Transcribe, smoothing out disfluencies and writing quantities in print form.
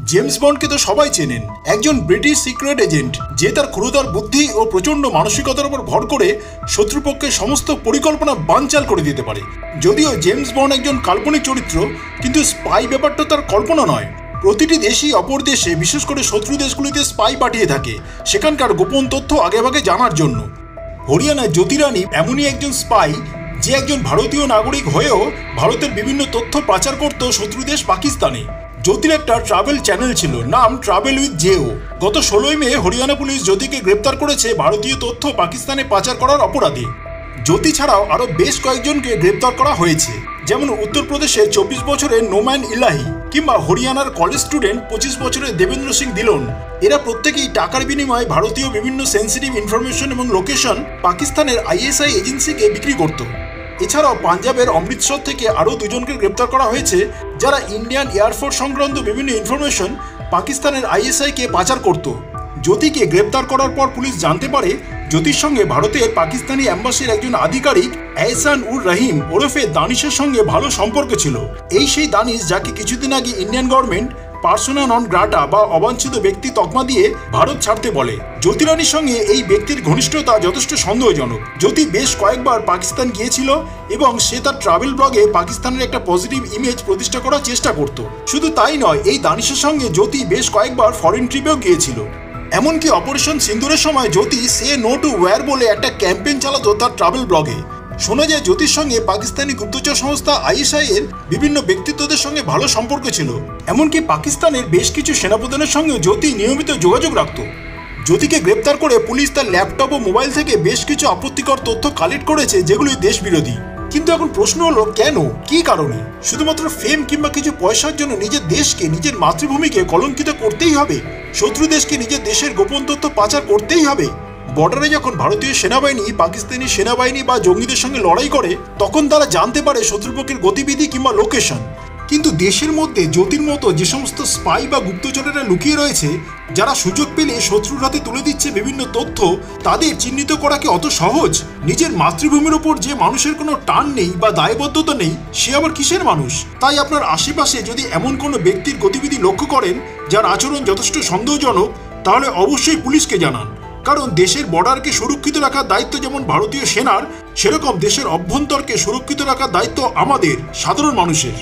James বন্ডকে তো সবাই চেনেন, একজন ব্রিটিশ সিক্রেট এজেন্ট যে তার ক্ষুরধার বুদ্ধি ও প্রচন্ড মানসিকতার উপর ভর করে শত্রুপক্ষের সমস্ত পরিকল্পনা বানচাল করে দিতে পারে। যদিও জেমস বন্ড একজন কাল্পনিক চরিত্র, কিন্তু স্পাই ব্যাপারটা তার কল্পনা নয়। প্রতিটি দেশই অপর দেশে, বিশেষ করে শত্রু দেশগুলিতে স্পাই পাঠিয়ে থাকে সেখানকার গোপন তথ্য আগেভাগে জানার জন্য। হরিয়ানায় জ্যোতি রানী এমনই একজন স্পাই যে একজন ভারতীয় নাগরিক হয়েও ভারতের বিভিন্ন তথ্য পাচার করত শত্রু দেশ পাকিস্তানে। জ্যোতির একটা ট্রাভেল চ্যানেল ছিল, নাম ট্রাভেল উইথ জেও। গত 16 মে হরিয়ানা পুলিশ জ্যোতিকে গ্রেপ্তার করেছে ভারতীয় তথ্য পাকিস্তানে পাচার করার অপরাধে। জ্যোতি ছাড়াও আরও বেশ কয়েকজনকে গ্রেপ্তার করা হয়েছে, যেমন উত্তরপ্রদেশের 24 বছরের নোম্যান ইলাহি কিংবা হরিয়ানার কলেজ স্টুডেন্ট 25 বছরের দেবেন্দ্র সিং দিলন। এরা প্রত্যেকেই টাকার বিনিময়ে ভারতীয় বিভিন্ন সেন্সিটিভ ইনফরমেশন এবং লোকেশন পাকিস্তানের আইএসআই এজেন্সিকে বিক্রি করত। এছাড়াও পাঞ্জাবের অমৃতসর থেকে আরও 2 জনকে গ্রেপ্তার করা হয়েছে, যারা ইন্ডিয়ান এয়ারফোর্স সংক্রান্ত বিভিন্ন ইনফরমেশন পাকিস্তানের আইএসআইকে পাচার করত। জ্যোতিকে গ্রেপ্তার করার পর পুলিশ জানতে পারে জ্যোতির সঙ্গে ভারতের পাকিস্তানি অ্যাম্বাসির একজন আধিকারিক এহসান উর রহিম ওরফে দানিশের সঙ্গে ভালো সম্পর্ক ছিল। এই সেই দানিশ যাকে কিছুদিন আগে ইন্ডিয়ান গভর্নমেন্ট পার্সোনা নন গ্রাটা বা অবাঞ্ছিত ব্যক্তি তকমা দিয়ে ভারত ছাড়তে বলে। জ্যোতি রানীর সঙ্গে এই ব্যক্তির ঘনিষ্ঠতা যথেষ্ট সন্দেহজনক। জ্যোতি বেশ কয়েকবার পাকিস্তান গিয়েছিল এবং সে তার ট্রাভেল ব্লগে পাকিস্তানের একটা পজিটিভ ইমেজ প্রতিষ্ঠা করার চেষ্টা করত। শুধু তাই নয়, এই দানিশের সঙ্গে জ্যোতি বেশ কয়েকবার ফরেন ট্রিপেও গিয়েছিল। এমনকি অপারেশন সিন্দুরের সময় জ্যোতি সে নো টু ওয়্যার বলে একটা ক্যাম্পেইন চালাতো তার ট্রাভেল ব্লগে। শোনা যায় জ্যোতির সঙ্গে পাকিস্তানি গুপ্তচর সংস্থা আইএসআই এর বিভিন্ন ব্যক্তিত্বদের সঙ্গে ভালো সম্পর্ক ছিল। এমনকি পাকিস্তানের বেশ কিছু সেনাপ্রধানের সঙ্গে জ্যোতি নিয়মিত যোগাযোগ রাখত। জ্যোতিকে গ্রেপ্তার করে পুলিশ তার ল্যাপটপ ও মোবাইল থেকে বেশ কিছু আপত্তিকর তথ্য কালেক্ট করেছে, যেগুলি দেশ বিরোধী। কিন্তু এখন প্রশ্ন হলো, কেন, কি কারণে? শুধুমাত্র ফেম কিংবা কিছু পয়সার জন্য নিজের দেশকে, নিজের মাতৃভূমিকে কলঙ্কিত করতেই হবে? শত্রু দেশকে নিজের দেশের গোপন তথ্য পাচার করতেই হবে? বর্ডারে যখন ভারতীয় সেনাবাহিনী পাকিস্তানি সেনাবাহিনী বা জঙ্গিদের সঙ্গে লড়াই করে, তখন তারা জানতে পারে শত্রুপক্ষের গতিবিধি কিংবা লোকেশন। কিন্তু দেশের মধ্যে জ্যোতির মতো যে সমস্ত স্পাই বা গুপ্তচরেরা লুকিয়ে রয়েছে, যারা সুযোগ পেলে শত্রুর হাতে তুলে দিচ্ছে বিভিন্ন তথ্য, তাদের চিহ্নিত করা কি অত সহজ? নিজের মাতৃভূমির ওপর যে মানুষের কোনো টান নেই বা দায়বদ্ধতা নেই, সে আবার কিসের মানুষ? তাই আপনার আশেপাশে যদি এমন কোনো ব্যক্তির গতিবিধি লক্ষ্য করেন যার আচরণ যথেষ্ট সন্দেহজনক, তাহলে অবশ্যই পুলিশকে জানান। কারণ দেশের বর্ডারকে সুরক্ষিত রাখার দায়িত্ব যেমন ভারতীয় সেনার, সেরকম দেশের অভ্যন্তরকে সুরক্ষিত রাখার দায়িত্ব আমাদের সাধারণ মানুষের।